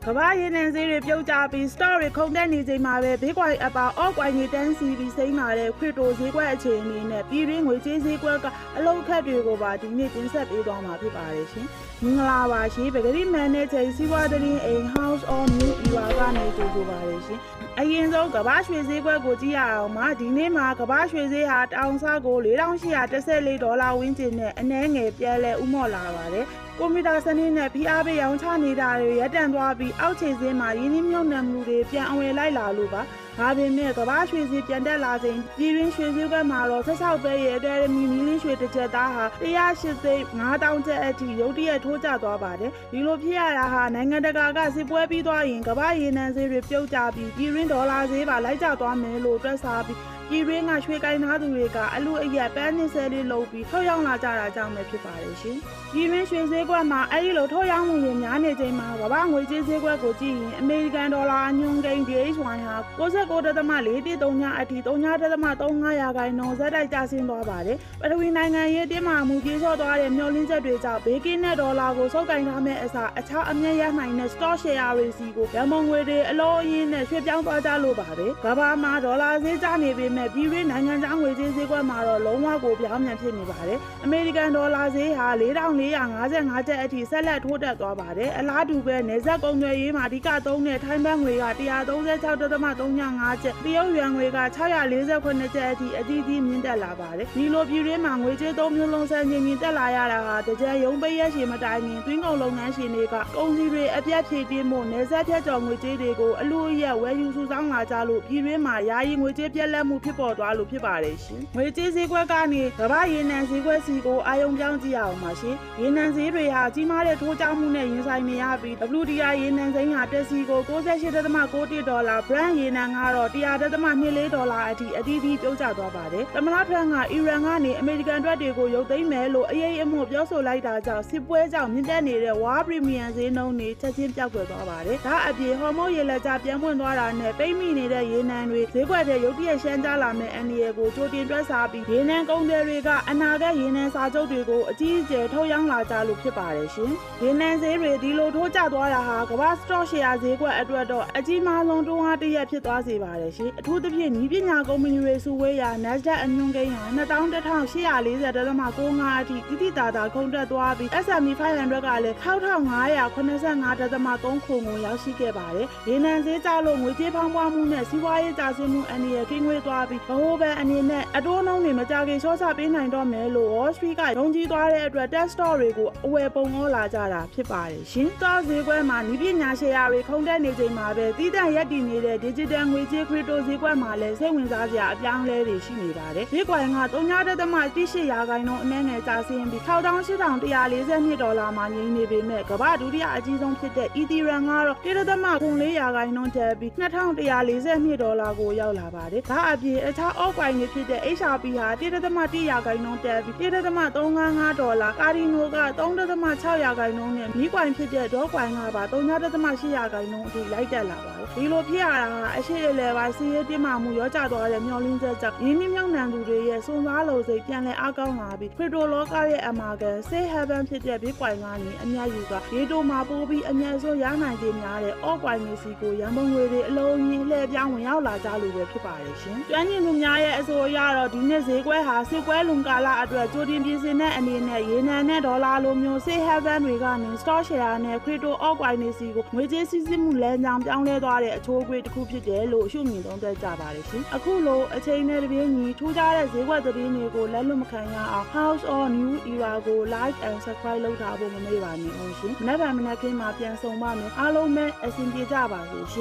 ကမ္ဘာရေနံဈေးတွေပြုတ်ကျပြီး stock တွေခုန်တက်နေချိန်မှာပဲ Bitcoin အပါ altcoin တွေတန်းစီပြီးစိမ့်လာတဲ့ crypto ဈေးကွက်အခြေအနေနဲ့ပြည်တွင်းငွေကြေးဈေးကွက်ကအလုံးအခက်တွေကိုပါဒီနေ့တင်ဆက်ပေးသွားမှာဖြစ်ပါတယ်ရှင်။မင်္ဂလာပါရှင်။ပဂတိမန်နဲ့ချိန်စီးပွားသတင်းအိမ် House on New Era ကနေကြိုဆိုပါတယ်ရှင်။အရင်ဆုံးကမ္ဘာရွှေဈေးကွက်ကိုကြည့်ရအောင်မှာဒီနေ့မှာကမ္ဘာရွှေဈေးဟာတအောင်စကို$4,814ဝန်းကျင်နဲ့အနည်းငယ်ပြန်လဲဥမော့လာပါတယ်။ကွန်ပျူတာစနစ်နဲ့ဖိအားပေးရောင်းချနေတာတွေရပ်တန့်သွားပြီးအောက်ခြေဈေးမှာရင်းနှီးမြှုပ်နှံမှုတွေပြန်အဝင်လိုက်လာလို့ပါ။ဒါပေမဲ့ကမ္ဘာရွှေဈေးပြန်တက်လာချိန်ပြည်တွင်းရွှေဈေးကွက်မှာတော့16ပဲရဲ့အတယ်မီလင်းရွှေတစ်ချက်သားဟာ108,500ကျပ်အထိရုတ်တရက်ထိုးကျသွားပါတယ်။ဒီလိုဖြစ်ရတာဟာနိုင်ငံတကာကစစ်ပွဲပြီးသွားရင်ကမ္ဘာရေနံဈေးတွေပြုတ်ကျပြီးပြည်တွင်းဒေါ်လာဈေးပါလိုက်ကျသွားမယ်လို့တွက်ဆပြီးပြည်တွင်းကရွှေကိုင်းသားသူတွေကအလူအယက်ပန်းနေဆဲလေးလုပ်ပြီးထုတ်ရောင်းလာကြတာကြောင့်ပဲဖြစ်ပါတယ်ရှင်။ပြည်တွင်းရွှေဈေးကွက်မှာအဲဒီလိုထုတ်ရောင်းမှုတွေများနေချိန်မှာကမ္ဘာငွေကြေးဈေးကွက်ကိုကြည့်ရင်အမေရိကန်ဒေါ်လာအညွှန်းကိန်း DXY ဟာ69.413အထိ3.35ရာခိုင်နှုန်းဇက်တိုက်ကျဆင်းသွားပါတယ်။ပထဝီနိုင်ငံရေးတင်းမာမှုပြေလျော့သွားတဲ့မျှော်လင့်ချက်တွေကြောင့်ဘေးကင်းတဲ့ဒေါ်လာကိုစုပ်ကိုင်ထားမဲ့အစားအခြားအမြတ်ရနိုင်တဲ့ stock share တွေစီကိုရန်ပုံငွေတွေအလုံးအရင်းနဲ့ရွှေ့ပြောင်းသွားကြလို့ပါပဲ။ကမ္ဘာမှာဒေါ်လာဈေးကျနေပေမဲ့ပြည်တွင်းနိုင်ငံခြားငွေကြေးဈေးကွက်မှာတော့လုံးဝကိုပြောင်းပြန်ဖြစ်နေပါတယ်။အမေရိကန်ဒေါ်လာဈေးဟာ$4,455ကျပ်အထိဆက်လက်ထိုးတက်သွားပါတယ်။အလားတူပဲနယ်စပ်ကုန်သွယ်ရေးမှာအဓိကသုံးတဲ့ထိုင်းဘတ်ငွေက136.35ကျပ်တရုတ်ယွမ်ငွေက648ကျပ်အထိအသီးသီးမြင့်တက်လာပါတယ်။ဒီလိုပြည်တွင်းမှာငွေကြေးသုံးမျိုးလုံးစံချိန်မြင့်တက်လာရတာဟာတကြံရုံးပိတ်ရက်ရှည်မတိုင်ခင်သွင်းကုန်လုပ်ငန်းရှင်တွေကကုန်စည်တွေအပြတ်ဖြည့်တင်းမှုနယ်စပ်ဖြတ်ကျော်ငွေကြေးတွေကိုအလို့အရက်ဝယ်ယူစုဆောင်းလာကြလို့ပြည်တွင်းမှာယာယီငွေကြေးပြက်လက်မှုဖြစ်ပေါ်သွားလို့ဖြစ်ပါတယ်ရှင်။ငွေကြေးဈေးကွက်ကနေကမ္ဘာရေနံဈေးကွက်စီကိုအာရုံပြောင်းကြည့်အောင်ပါရှင်။ရေနံဈေးတွေဟာကြီးမားတဲ့ထိုးကျမှုနဲ့ရင်ဆိုင်နေရပြီး WTI ရေနံစိမ်းဟာတက်စီကို98.91ဒေါ်လာ Brent ရေနံကတော့100.24ဒေါ်လာအထိအသီးသီးပြုတ်ကျသွားပါတယ်။သမ္မတထရန့်ကအီရန်ကနေအမေရိကန်အတွက်တွေကိုရုပ်သိမ်းမယ်လို့အရေးအမှုပြောဆိုလိုက်တာကြောင့်စစ်ပွဲကြောင့်မြင့်တက်နေတဲ့ဝါပရီမီယံဈေးနှုန်းတွေချက်ချင်းပြောက်ကွယ်သွားပါတယ်။ဒါအပြင်ဟော်မုန်းရေလက်ကြားပြန်ပွင့်သွားတာနဲ့ပိတ်မိနေတဲ့ရေနံတွေဈေးကွက်ထဲရုတ်တရက်ရှမ်းကြလာမယ့်အန္တရာယ်ကိုကြိုတင်တွက်ဆပြီးရေနံကုန်သည်တွေကအနာဂတ်ရေနံစာချုပ်တွေကိုအကြီးအကျယ်ထုတ်ရောင်းလာကြလို့ဖြစ်ပါတယ်ရှင်။ရေနံဈေးတွေဒီလိုထိုးကျသွားတာဟာကမ္ဘာ stock share ဈေးကွက်အတွက်တော့အကြီးမားဆုံးတွန်းအားတစ်ရပ်ဖြစ်သွားစေပါတယ်ရှင်။အထူးသဖြင့်နည်းပညာကုမ္ပဏီတွေစုဝေးရာ Nasdaq အညွှန်းကိန်းဟာ21,840.95အထိတိတိတသာခုန်တက်သွားပြီး S&P 500ကလည်း6,585.3ခုကိုရောက်ရှိခဲ့ပါတယ်။ရေနံဈေးကျလို့ငွေကြေးဖောင်းပွားမှုနဲ့စီးပွားရေးကျဆင်းမှုအန္တရာယ်ကင်းဝေးသွားပြီးဗဟိုဘဏ်အနေနဲ့အတိုးနှုန်းတွေမကြခင်လျှော့ချပေးနိုင်တော့မယ်လို့ Wall Street ကယုံကြည်သွားတဲ့အတွက် Tech Stock တွေကိုအဝယ်ပုံဩလာကြတာဖြစ်ပါတယ်ရှင်။ Stock ဈေးကွက်မှာနည်းပညာရှယ်ယာတွေခုန်တက်နေချိန်မှာပဲတည်တံ့ရပ်တည်နေတဲ့ Digital ငွေကြေး Crypto ဈေးကွက်မှာလည်းစိတ်ဝင်စားစရာအပြောင်းအလဲတွေရှိနေပါတယ်။ Bitcoin က0.18ရာခိုင်နှုန်းအနည်းငယ်ကျဆင်းပြီး$6,842ဒေါ်လာမှာငြိမ်နေပေမဲ့ကမ္ဘာဒုတိယအကြီးဆုံးဖြစ်တဲ့ Ethereum ကတော့1.04ရာခိုင်နှုန်းကျပြီး$2,142ဒေါ်လာကိုရောက်လာပါတယ်။ဒါအပြင်အခြား altcoin တွေဖြစ်တဲ့ XRP ဟာ1.1ရာခိုင်နှုန်းတက်ပြီး1.355ဒေါ်လာ Cardano က3.6ရာခိုင်နှုန်းနဲ့မီးကွိုင်ဖြစ်တဲ့ Dogecoin ကပါ3.8ရာခိုင်နှုန်းအထိလိုက်တက်လာပါတယ်။ဒီလိုဖြစ်ရတာဟာအရှိအလယ်ပိုင်းစီးရဲတင်းမာမှုရောကျသွားတဲ့မျှော်လင့်ချက်ကြောင့်ရင်းနှီးမြှုပ်နှံသူတွေရဲ့စွန့်စားလိုစိတ်ပြန်လည်အားကောင်းလာပြီး Crypto လောကရဲ့အမာခံ Safe Haven ဖြစ်တဲ့ Bitcoin ကနေအမြတ်ယူကရေတိုမှာပိုးပြီးအမြတ်ဆိုးရနိုင်ခြင်းများတဲ့ altcoin တွေစီကိုရန်ပုံငွေတွေအလုံးကြီးလှည့်ပြောင်းဝင်ရောက်လာကြလို့ပဲဖြစ်ပါတယ်ရှင်။ကျွမ်းကျင်သူများရဲ့အဆိုအရတော့ဒီနေ့ဈေးကွက်ဟာစစ်ပွဲလွန်ကာလအတွက်ကြိုတင်ပြင်ဆင်တဲ့အနေနဲ့ရေနံနဲ့ဒေါ်လာလိုမျိုး Safe Haven တွေကနေ Stock Share နဲ့ Crypto altcoin တွေစီကိုငွေကြေးစီးဆင်းမှုလမ်းကြောင်းပြောင်းလဲသွားတဲ့အချိုးအကွေ့တစ်ခုဖြစ်တယ်လို့ရှုမြင်သုံးသပ်ကြပါတယ်ရှင်။အခုလိုအချိန်နဲ့တပြေးညီထူးခြားတဲ့ဈေးကွက်သတင်းတွေကိုလက်လွတ်မခံရအောင် House on New Era ကို Like and Subscribe လုပ်ထားဖို့မမေ့ပါနဲ့ဦးရှင်။မနက်ဖြန်မနက်ခင်းမှာပြန်ဆုံပါမယ်။အားလုံးပဲအဆင်ပြေကြပါစေရှင်